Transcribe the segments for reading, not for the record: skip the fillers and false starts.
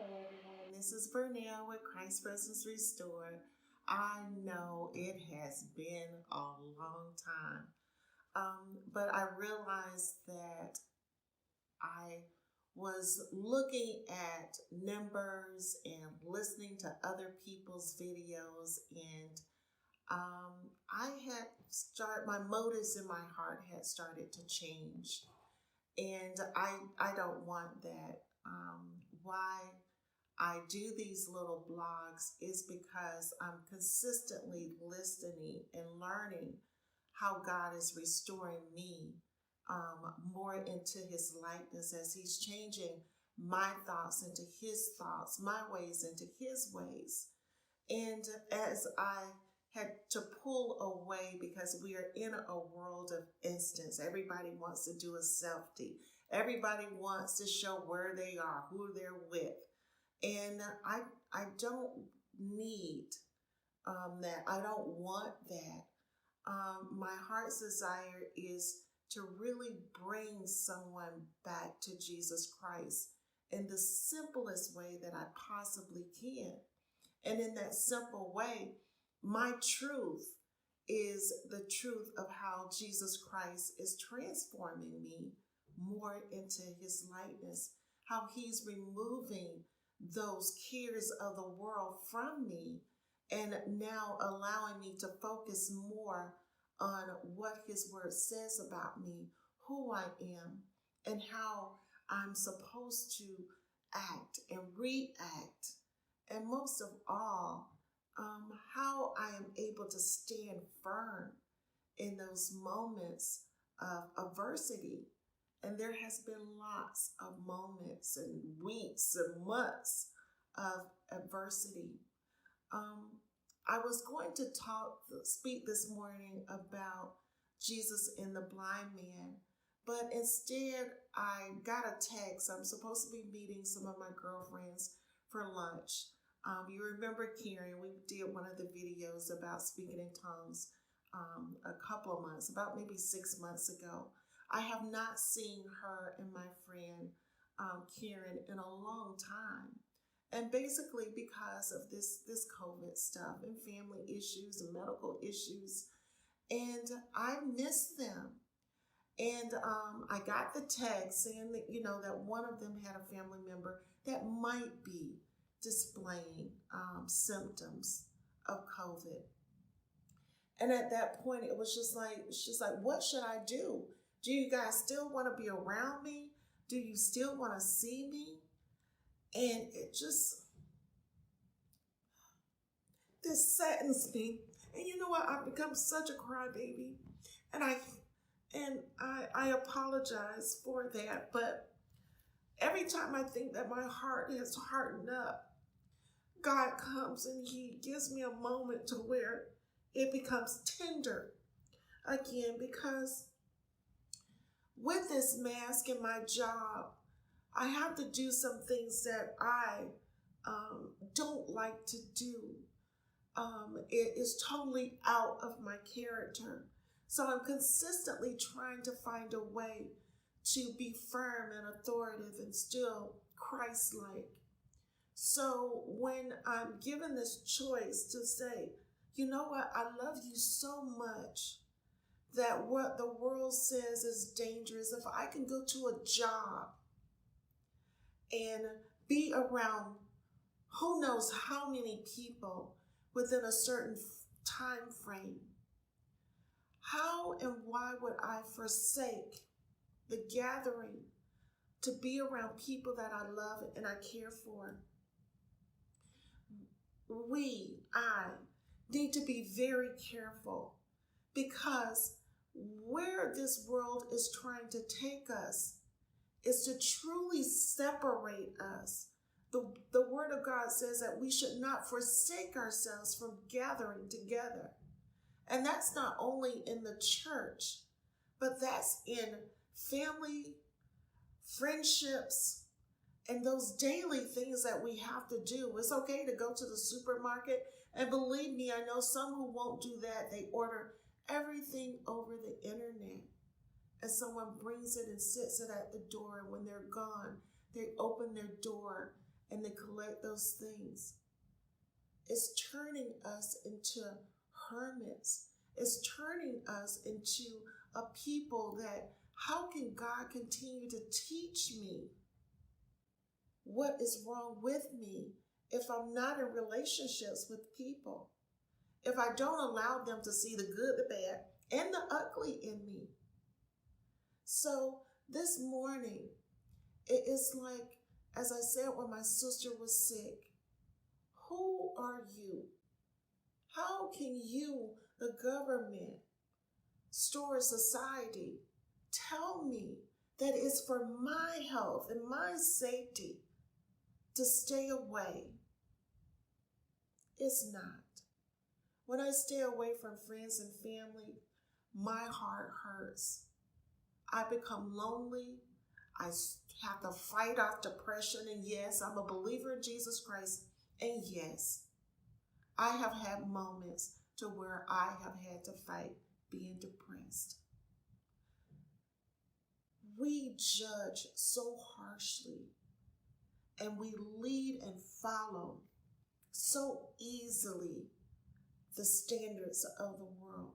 everyone. This is Vernell with Christ Presence Restore. I know it has been a long time, but I realized that I was looking at numbers and listening to other people's videos, and I had my motives in my heart had started to change, and I don't want that. Why I do these little blogs is because I'm consistently listening and learning how God is restoring me more into his likeness as he's changing my thoughts into his thoughts, my ways into his ways. And as I had to pull away because we are in a world of instance, everybody wants to do a selfie. Everybody wants to show where they are, who they're with. And I don't need that. I don't want that. My heart's desire is to really bring someone back to Jesus Christ in the simplest way that I possibly can. And in that simple way, my truth is the truth of how Jesus Christ is transforming me more into his likeness, how he's removing those cares of the world from me and now allowing me to focus more on what his word says about me, who I am, and how I'm supposed to act and react. And most of all, how I am able to stand firm in those moments of adversity. And there has been lots of moments and weeks and months of adversity. Um, I was going to speak this morning about Jesus and the blind man, but instead I got a text. I'm supposed to be meeting some of my girlfriends for lunch. You remember Karen, we did one of the videos about speaking in tongues a couple of months, about maybe 6 months ago. I have not seen her and my friend Karen in a long time. And basically because of this COVID stuff and family issues and medical issues. And I miss them. And I got the text saying that, that one of them had a family member that might be displaying symptoms of COVID. And at that point, it was just like, what should I do? Do you guys still want to be around me? Do you still want to see me? And this saddens me. And you know what? I've become such a crybaby. And I apologize for that. But every time I think that my heart has hardened up, God comes and he gives me a moment to where it becomes tender again, because with this mask and my job, I have to do some things that I don't like to do. It is totally out of my character. So I'm consistently trying to find a way to be firm and authoritative and still Christ-like. So when I'm given this choice to say, you know what, I love you so much that what the world says is dangerous, if I can go to a job and be around who knows how many people within a certain time frame, how and why would I forsake the gathering to be around people that I love and I care for? I need to be very careful, because where this world is trying to take us is to truly separate us. The word of God says that we should not forsake ourselves from gathering together. And that's not only in the church, but that's in family, friendships, and those daily things that we have to do. It's okay to go to the supermarket, and believe me, I know some who won't do that. They order everything over the internet, and someone brings it and sits it at the door, and when they're gone, they open their door and neglect those things. It's turning us into hermits. It's turning us into a people that, how can God continue to teach me what is wrong with me if I'm not in relationships with people? If I don't allow them to see the good, the bad, and the ugly in me. So this morning, it is like, as I said when my sister was sick, who are you? How can you, the government, store society, tell me that it's for my health and my safety to stay away? It's not. When I stay away from friends and family, my heart hurts. I become lonely. I have to fight off depression. And yes, I'm a believer in Jesus Christ. And yes, I have had moments to where I have had to fight being depressed. We judge so harshly, and we lead and follow so easily the standards of the world.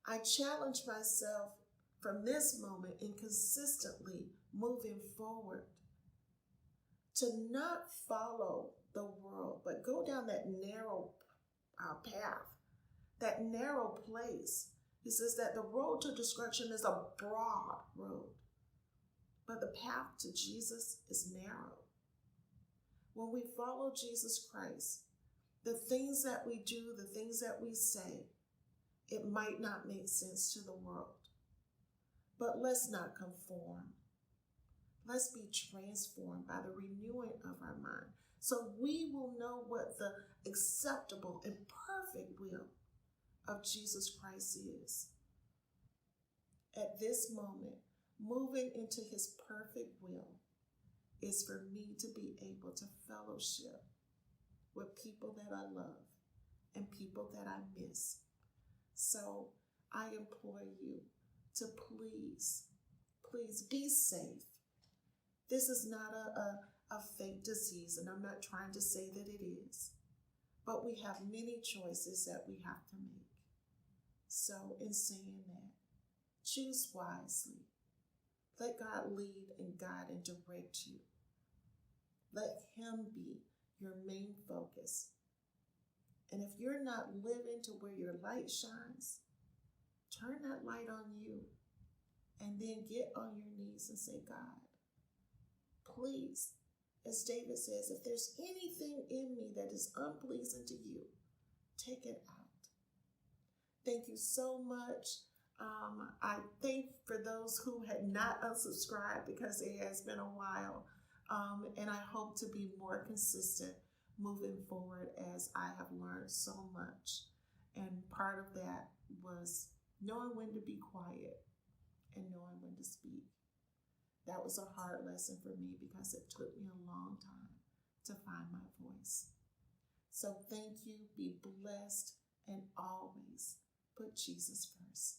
I challenge myself from this moment and consistently moving forward to not follow the world, but go down that narrow path, that narrow place. He says that the road to destruction is a broad road, but the path to Jesus is narrow. When we follow Jesus Christ, the things that we do, the things that we say, it might not make sense to the world, but let's not conform. Let's be transformed by the renewing of our mind, so we will know what the acceptable and perfect will of Jesus Christ is. At this moment, moving into his perfect will is for me to be able to fellowship with people that I love and people that I miss. So I implore you to please be safe. This is not a fake disease, and I'm not trying to say that it is, but we have many choices that we have to make. So in saying that, choose wisely. Let God lead and guide and direct you. Let him be your main focus. And if you're not living to where your light shines, turn that light on you and then get on your knees and say, God, please, as David says, if there's anything in me that is unpleasing to you, take it out. Thank you so much. I thank for those who had not unsubscribed, because it has been a while. And I hope to be more consistent moving forward, as I have learned so much. And part of that was knowing when to be quiet and knowing when to speak. That was a hard lesson for me, because it took me a long time to find my voice. So thank you, be blessed, and always put Jesus first.